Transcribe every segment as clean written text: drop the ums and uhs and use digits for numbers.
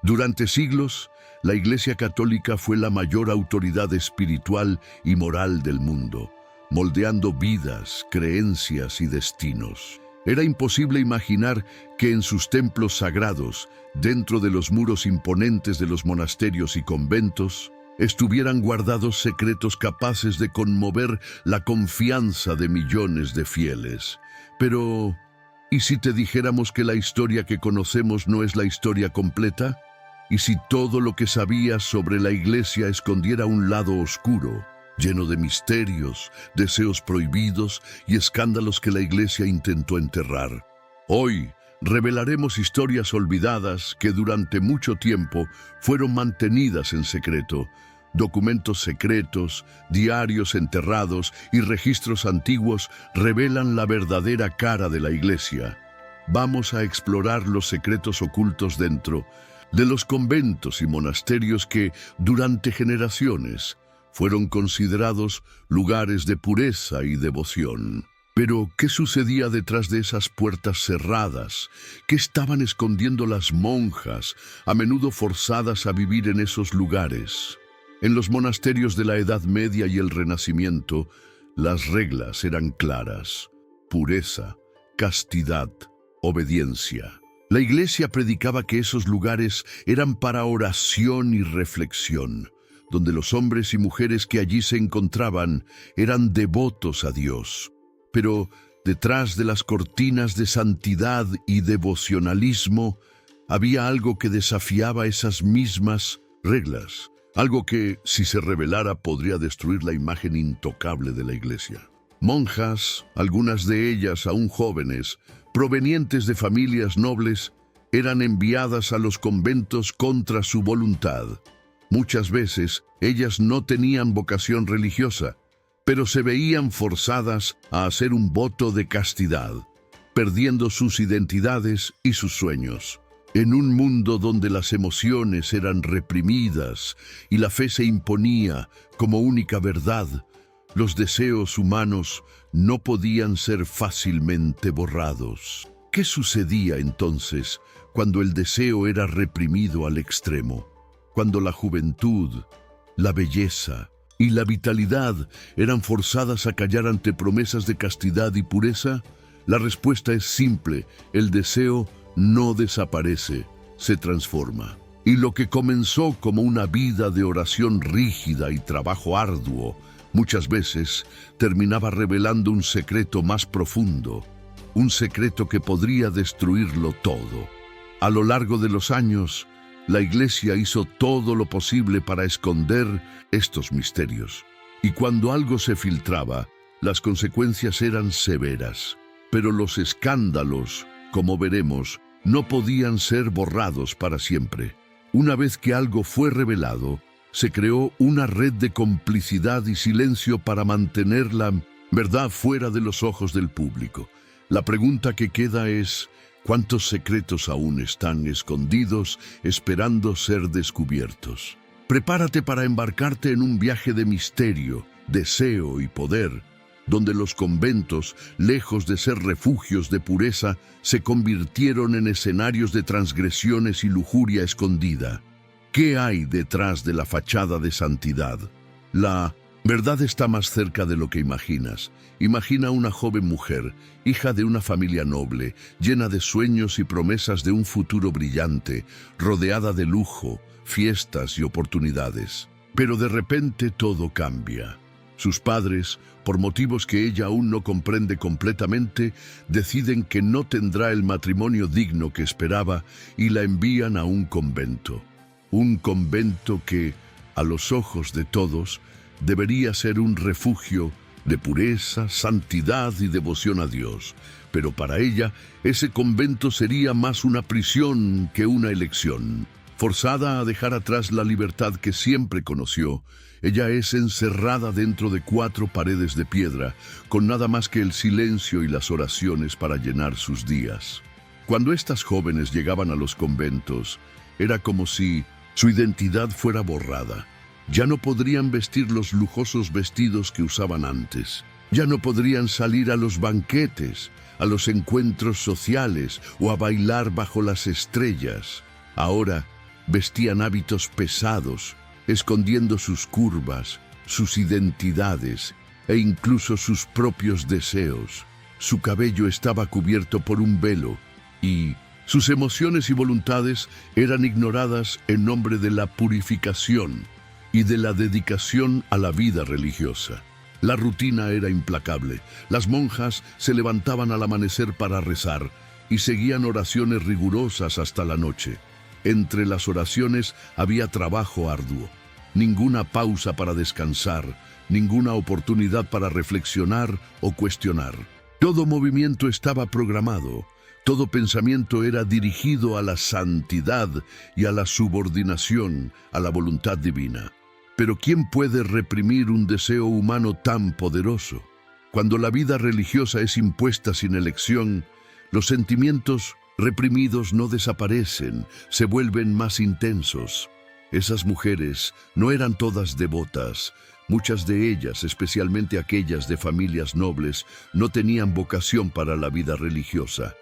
Durante siglos, la Iglesia Católica fue la mayor autoridad espiritual y moral del mundo, moldeando vidas, creencias y destinos. Era imposible imaginar que en sus templos sagrados, dentro de los muros imponentes de los monasterios y conventos, estuvieran guardados secretos capaces de conmover la confianza de millones de fieles. Pero, ¿y si te dijéramos que la historia que conocemos no es la historia completa? ¿Y si todo lo que sabías sobre la Iglesia escondiera un lado oscuro, lleno de misterios, deseos prohibidos y escándalos que la Iglesia intentó enterrar? Hoy revelaremos historias olvidadas que durante mucho tiempo fueron mantenidas en secreto. Documentos secretos, diarios enterrados y registros antiguos revelan la verdadera cara de la Iglesia. Vamos a explorar los secretos ocultos dentro de los conventos y monasterios que, durante generaciones, fueron considerados lugares de pureza y devoción. Pero, ¿qué sucedía detrás de esas puertas cerradas? ¿Qué estaban escondiendo las monjas, a menudo forzadas a vivir en esos lugares? En los monasterios de la Edad Media y el Renacimiento, las reglas eran claras: pureza, castidad, obediencia. La Iglesia predicaba que esos lugares eran para oración y reflexión, donde los hombres y mujeres que allí se encontraban eran devotos a Dios. Pero detrás de las cortinas de santidad y devocionalismo había algo que desafiaba esas mismas reglas. Algo que, si se revelara, podría destruir la imagen intocable de la Iglesia. Monjas, algunas de ellas aún jóvenes, provenientes de familias nobles, eran enviadas a los conventos contra su voluntad. Muchas veces, ellas no tenían vocación religiosa, pero se veían forzadas a hacer un voto de castidad, perdiendo sus identidades y sus sueños. En un mundo donde las emociones eran reprimidas y la fe se imponía como única verdad, los deseos humanos no podían ser fácilmente borrados. ¿Qué sucedía entonces cuando el deseo era reprimido al extremo? Cuando la juventud, la belleza y la vitalidad eran forzadas a callar ante promesas de castidad y pureza, la respuesta es simple: el deseo no desaparece, se transforma. Y lo que comenzó como una vida de oración rígida y trabajo arduo, muchas veces terminaba revelando un secreto más profundo, un secreto que podría destruirlo todo. A lo largo de los años, la Iglesia hizo todo lo posible para esconder estos misterios. Y cuando algo se filtraba, las consecuencias eran severas. Pero los escándalos, como veremos, no podían ser borrados para siempre. Una vez que algo fue revelado, se creó una red de complicidad y silencio para mantener la verdad fuera de los ojos del público. La pregunta que queda es: ¿cuántos secretos aún están escondidos, esperando ser descubiertos? Prepárate para embarcarte en un viaje de misterio, deseo y poder, donde los conventos, lejos de ser refugios de pureza, se convirtieron en escenarios de transgresiones y lujuria escondida. ¿Qué hay detrás de la fachada de santidad? La verdad está más cerca de lo que imaginas. Imagina una joven mujer, hija de una familia noble, llena de sueños y promesas de un futuro brillante, rodeada de lujo, fiestas y oportunidades. Pero de repente todo cambia. Sus padres, por motivos que ella aún no comprende completamente, deciden que no tendrá el matrimonio digno que esperaba y la envían a un convento. Un convento que, a los ojos de todos, debería ser un refugio de pureza, santidad y devoción a Dios. Pero para ella, ese convento sería más una prisión que una elección. Forzada a dejar atrás la libertad que siempre conoció, ella es encerrada dentro de 4 paredes de piedra, con nada más que el silencio y las oraciones para llenar sus días. Cuando estas jóvenes llegaban a los conventos, era como si su identidad fuera borrada. Ya no podrían vestir los lujosos vestidos que usaban antes. Ya no podrían salir a los banquetes, a los encuentros sociales o a bailar bajo las estrellas. Ahora, vestían hábitos pesados, escondiendo sus curvas, sus identidades e incluso sus propios deseos. Su cabello estaba cubierto por un velo y sus emociones y voluntades eran ignoradas en nombre de la purificación y de la dedicación a la vida religiosa. La rutina era implacable. Las monjas se levantaban al amanecer para rezar y seguían oraciones rigurosas hasta la noche. Entre las oraciones había trabajo arduo, ninguna pausa para descansar, ninguna oportunidad para reflexionar o cuestionar. Todo movimiento estaba programado, todo pensamiento era dirigido a la santidad y a la subordinación a la voluntad divina. Pero ¿quién puede reprimir un deseo humano tan poderoso? Cuando la vida religiosa es impuesta sin elección, los sentimientos reprimidos no desaparecen, se vuelven más intensos. Esas mujeres no eran todas devotas. Muchas de ellas, especialmente aquellas de familias nobles, no tenían vocación para la vida religiosa.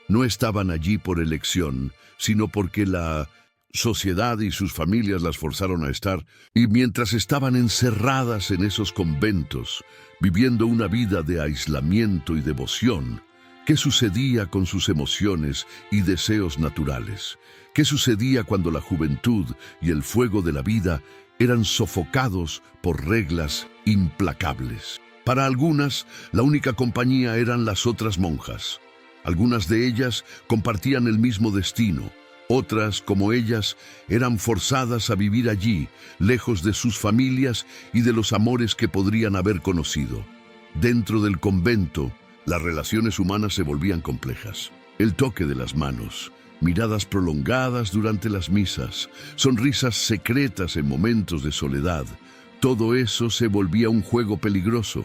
No estaban allí por elección, sino porque la sociedad y sus familias las forzaron a estar, y mientras estaban encerradas en esos conventos, viviendo una vida de aislamiento y devoción, ¿qué sucedía con sus emociones y deseos naturales? ¿Qué sucedía cuando la juventud y el fuego de la vida eran sofocados por reglas implacables? Para algunas, la única compañía eran las otras monjas. Algunas de ellas compartían el mismo destino. Otras, como ellas, eran forzadas a vivir allí, lejos de sus familias y de los amores que podrían haber conocido. Dentro del convento, las relaciones humanas se volvían complejas. El toque de las manos, miradas prolongadas durante las misas, sonrisas secretas en momentos de soledad, todo eso se volvía un juego peligroso,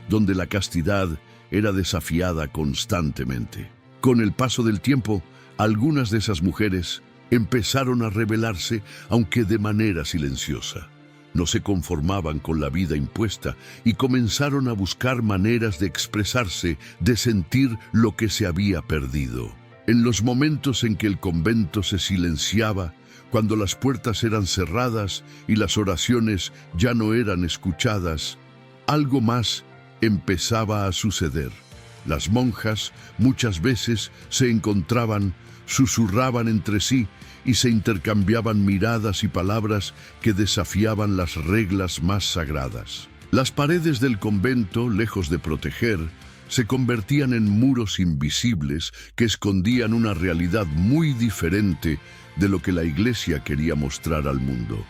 donde la castidad era desafiada constantemente. Con el paso del tiempo, algunas de esas mujeres empezaron a rebelarse, aunque de manera silenciosa. No se conformaban con la vida impuesta y comenzaron a buscar maneras de expresarse, de sentir lo que se había perdido. En los momentos en que el convento se silenciaba, cuando las puertas eran cerradas y las oraciones ya no eran escuchadas, algo más empezaba a suceder. Las monjas muchas veces se encontraban, susurraban entre sí y se intercambiaban miradas y palabras que desafiaban las reglas más sagradas. Las paredes del convento, lejos de proteger, se convertían en muros invisibles que escondían una realidad muy diferente de lo que la Iglesia quería mostrar al mundo.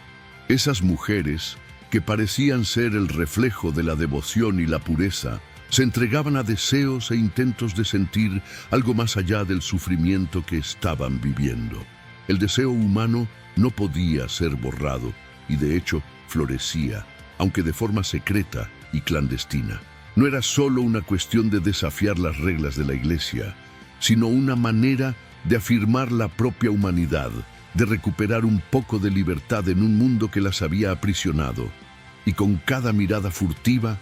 Esas mujeres, que parecían ser el reflejo de la devoción y la pureza, se entregaban a deseos e intentos de sentir algo más allá del sufrimiento que estaban viviendo. El deseo humano no podía ser borrado y de hecho florecía, aunque de forma secreta y clandestina. No era solo una cuestión de desafiar las reglas de la Iglesia, sino una manera de afirmar la propia humanidad, de recuperar un poco de libertad en un mundo que las había aprisionado. Y con cada mirada furtiva,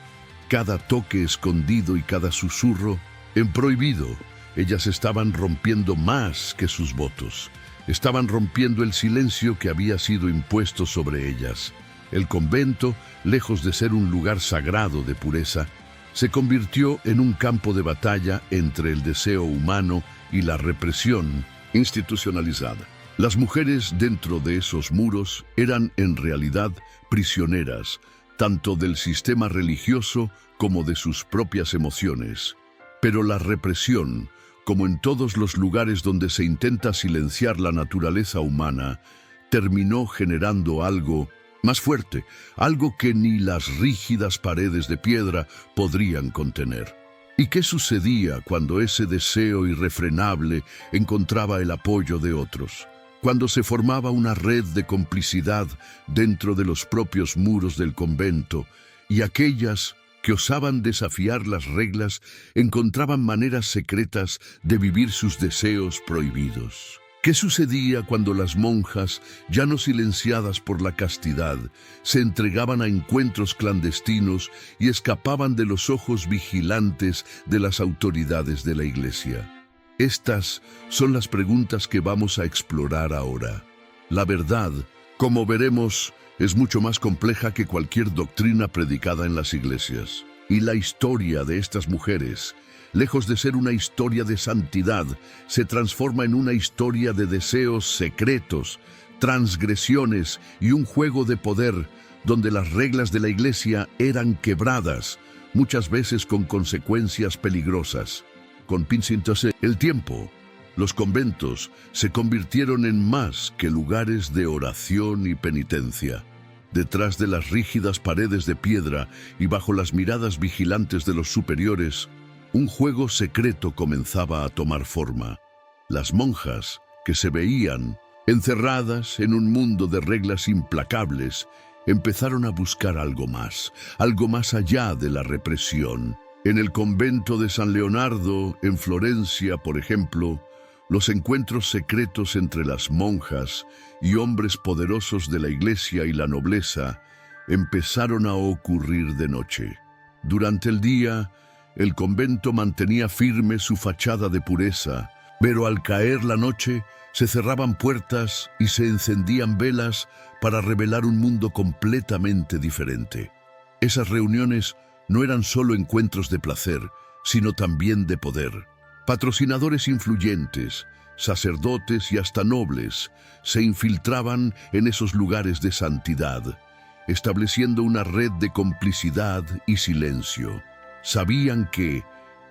cada toque escondido y cada susurro en prohibido, ellas estaban rompiendo más que sus votos. Estaban rompiendo el silencio que había sido impuesto sobre ellas. El convento, lejos de ser un lugar sagrado de pureza, se convirtió en un campo de batalla entre el deseo humano y la represión institucionalizada. Las mujeres dentro de esos muros eran en realidad prisioneras, tanto del sistema religioso como de sus propias emociones. Pero la represión, como en todos los lugares donde se intenta silenciar la naturaleza humana, terminó generando algo más fuerte, algo que ni las rígidas paredes de piedra podrían contener. ¿Y qué sucedía cuando ese deseo irrefrenable encontraba el apoyo de otros? Cuando se formaba una red de complicidad dentro de los propios muros del convento, y aquellas que osaban desafiar las reglas encontraban maneras secretas de vivir sus deseos prohibidos. ¿Qué sucedía cuando las monjas, ya no silenciadas por la castidad, se entregaban a encuentros clandestinos y escapaban de los ojos vigilantes de las autoridades de la Iglesia? Estas son las preguntas que vamos a explorar ahora. La verdad, como veremos, es mucho más compleja que cualquier doctrina predicada en las iglesias. Y la historia de estas mujeres, lejos de ser una historia de santidad, se transforma en una historia de deseos secretos, transgresiones y un juego de poder donde las reglas de la iglesia eran quebradas, muchas veces con consecuencias peligrosas. Con el tiempo, los conventos se convirtieron en más que lugares de oración y penitencia. Detrás de las rígidas paredes de piedra y bajo las miradas vigilantes de los superiores, un juego secreto comenzaba a tomar forma. Las monjas, que se veían encerradas en un mundo de reglas implacables, empezaron a buscar algo más allá de la represión. En el convento de San Leonardo, en Florencia, por ejemplo, los encuentros secretos entre las monjas y hombres poderosos de la iglesia y la nobleza empezaron a ocurrir de noche. Durante el día, el convento mantenía firme su fachada de pureza, pero al caer la noche, se cerraban puertas y se encendían velas para revelar un mundo completamente diferente. Esas reuniones no eran solo encuentros de placer, sino también de poder. Patrocinadores influyentes, sacerdotes y hasta nobles se infiltraban en esos lugares de santidad, estableciendo una red de complicidad y silencio. Sabían que,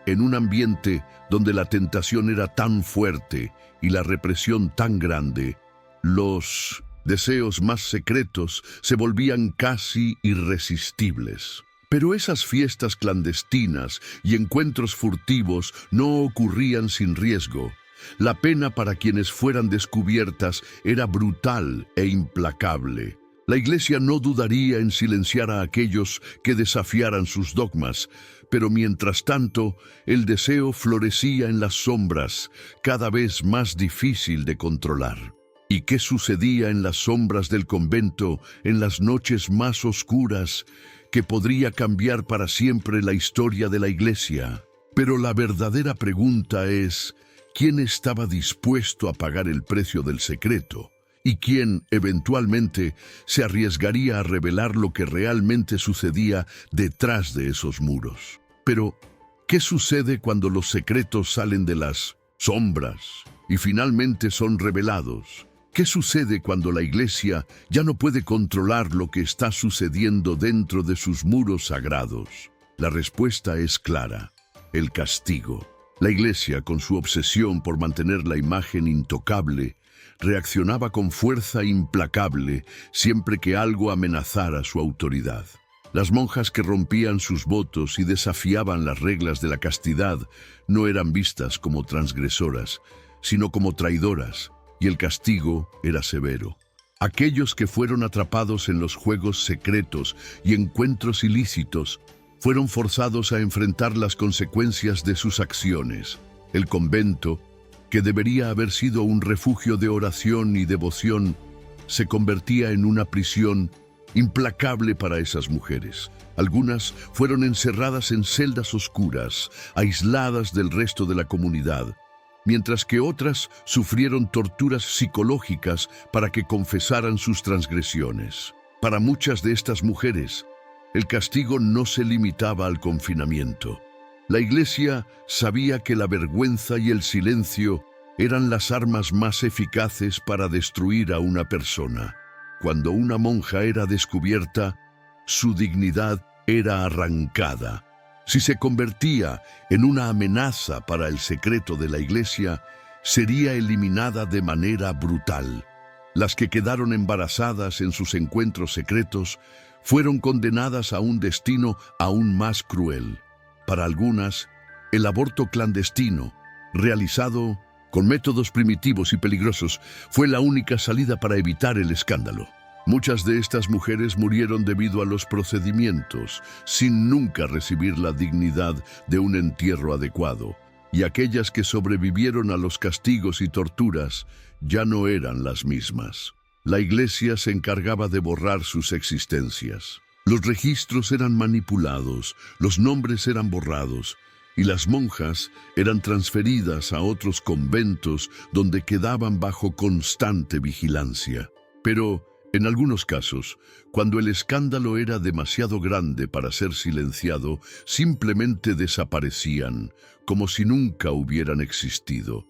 en un ambiente donde la tentación era tan fuerte y la represión tan grande, los deseos más secretos se volvían casi irresistibles. Pero esas fiestas clandestinas y encuentros furtivos no ocurrían sin riesgo. La pena para quienes fueran descubiertas era brutal e implacable. La Iglesia no dudaría en silenciar a aquellos que desafiaran sus dogmas, pero mientras tanto, el deseo florecía en las sombras, cada vez más difícil de controlar. ¿Y qué sucedía en las sombras del convento, en las noches más oscuras, que podría cambiar para siempre la historia de la Iglesia? Pero la verdadera pregunta es, ¿quién estaba dispuesto a pagar el precio del secreto? ¿Y quién, eventualmente, se arriesgaría a revelar lo que realmente sucedía detrás de esos muros? Pero, ¿qué sucede cuando los secretos salen de las sombras y finalmente son revelados? ¿Qué sucede cuando la Iglesia ya no puede controlar lo que está sucediendo dentro de sus muros sagrados? La respuesta es clara: el castigo. La Iglesia, con su obsesión por mantener la imagen intocable, reaccionaba con fuerza implacable siempre que algo amenazara su autoridad. Las monjas que rompían sus votos y desafiaban las reglas de la castidad no eran vistas como transgresoras, sino como traidoras, y el castigo era severo. Aquellos que fueron atrapados en los juegos secretos y encuentros ilícitos fueron forzados a enfrentar las consecuencias de sus acciones. El convento, que debería haber sido un refugio de oración y devoción, se convertía en una prisión implacable para esas mujeres. Algunas fueron encerradas en celdas oscuras, aisladas del resto de la comunidad, mientras que otras sufrieron torturas psicológicas para que confesaran sus transgresiones. Para muchas de estas mujeres, el castigo no se limitaba al confinamiento. La Iglesia sabía que la vergüenza y el silencio eran las armas más eficaces para destruir a una persona. Cuando una monja era descubierta, su dignidad era arrancada. Si se convertía en una amenaza para el secreto de la Iglesia, sería eliminada de manera brutal. Las que quedaron embarazadas en sus encuentros secretos fueron condenadas a un destino aún más cruel. Para algunas, el aborto clandestino, realizado con métodos primitivos y peligrosos, fue la única salida para evitar el escándalo. Muchas de estas mujeres murieron debido a los procedimientos, sin nunca recibir la dignidad de un entierro adecuado, y aquellas que sobrevivieron a los castigos y torturas ya no eran las mismas. La Iglesia se encargaba de borrar sus existencias. Los registros eran manipulados, los nombres eran borrados, y las monjas eran transferidas a otros conventos donde quedaban bajo constante vigilancia. Pero, en algunos casos, cuando el escándalo era demasiado grande para ser silenciado, simplemente desaparecían, como si nunca hubieran existido.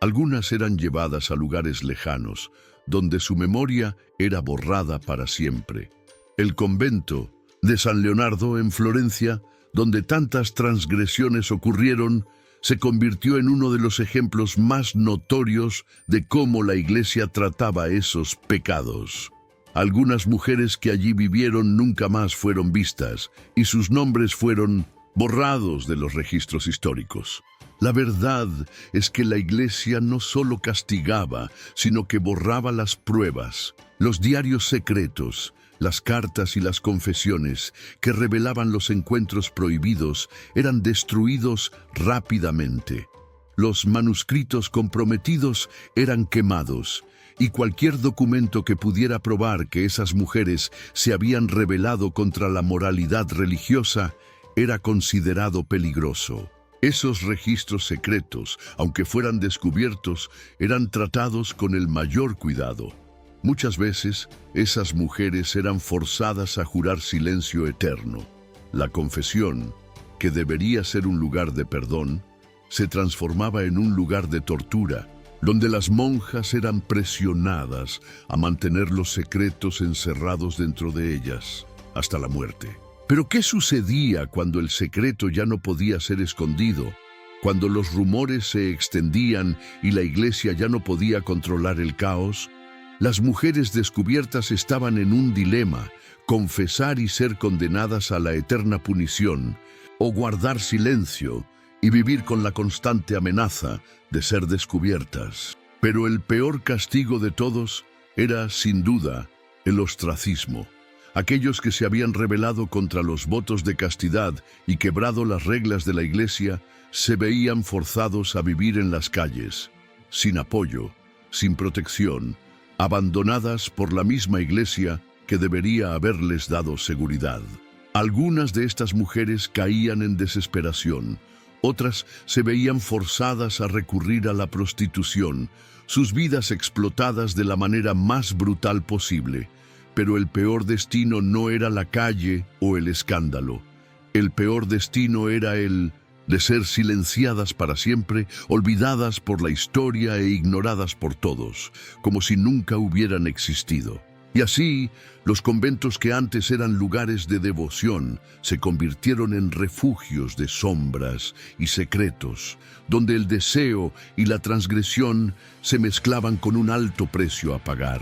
Algunas eran llevadas a lugares lejanos, donde su memoria era borrada para siempre. El convento de San Leonardo en Florencia, donde tantas transgresiones ocurrieron, se convirtió en uno de los ejemplos más notorios de cómo la Iglesia trataba esos pecados. Algunas mujeres que allí vivieron nunca más fueron vistas y sus nombres fueron borrados de los registros históricos. La verdad es que la Iglesia no solo castigaba, sino que borraba las pruebas, los diarios secretos, las cartas y las confesiones que revelaban los encuentros prohibidos eran destruidos rápidamente. Los manuscritos comprometidos eran quemados, y cualquier documento que pudiera probar que esas mujeres se habían rebelado contra la moralidad religiosa era considerado peligroso. Esos registros secretos, aunque fueran descubiertos, eran tratados con el mayor cuidado. Muchas veces, esas mujeres eran forzadas a jurar silencio eterno. La confesión, que debería ser un lugar de perdón, se transformaba en un lugar de tortura, donde las monjas eran presionadas a mantener los secretos encerrados dentro de ellas, hasta la muerte. Pero ¿qué sucedía cuando el secreto ya no podía ser escondido? Cuando los rumores se extendían y la Iglesia ya no podía controlar el caos, las mujeres descubiertas estaban en un dilema: confesar y ser condenadas a la eterna punición, o guardar silencio y vivir con la constante amenaza de ser descubiertas. Pero el peor castigo de todos era, sin duda, el ostracismo. Aquellos que se habían rebelado contra los votos de castidad y quebrado las reglas de la Iglesia se veían forzados a vivir en las calles, sin apoyo, sin protección, abandonadas por la misma Iglesia que debería haberles dado seguridad. Algunas de estas mujeres caían en desesperación, otras se veían forzadas a recurrir a la prostitución, sus vidas explotadas de la manera más brutal posible. Pero el peor destino no era la calle o el escándalo. El peor destino era el de ser silenciadas para siempre, olvidadas por la historia e ignoradas por todos, como si nunca hubieran existido. Y así, los conventos que antes eran lugares de devoción se convirtieron en refugios de sombras y secretos, donde el deseo y la transgresión se mezclaban con un alto precio a pagar.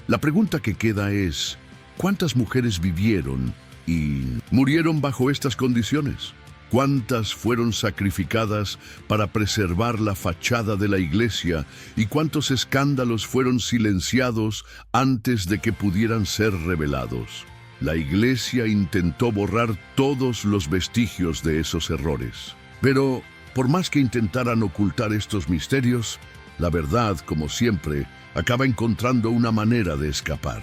La pregunta que queda es: ¿cuántas mujeres vivieron y murieron bajo estas condiciones? ¿Cuántas fueron sacrificadas para preservar la fachada de la Iglesia y cuántos escándalos fueron silenciados antes de que pudieran ser revelados? La Iglesia intentó borrar todos los vestigios de esos errores. Pero, por más que intentaran ocultar estos misterios, la verdad, como siempre, acaba encontrando una manera de escapar.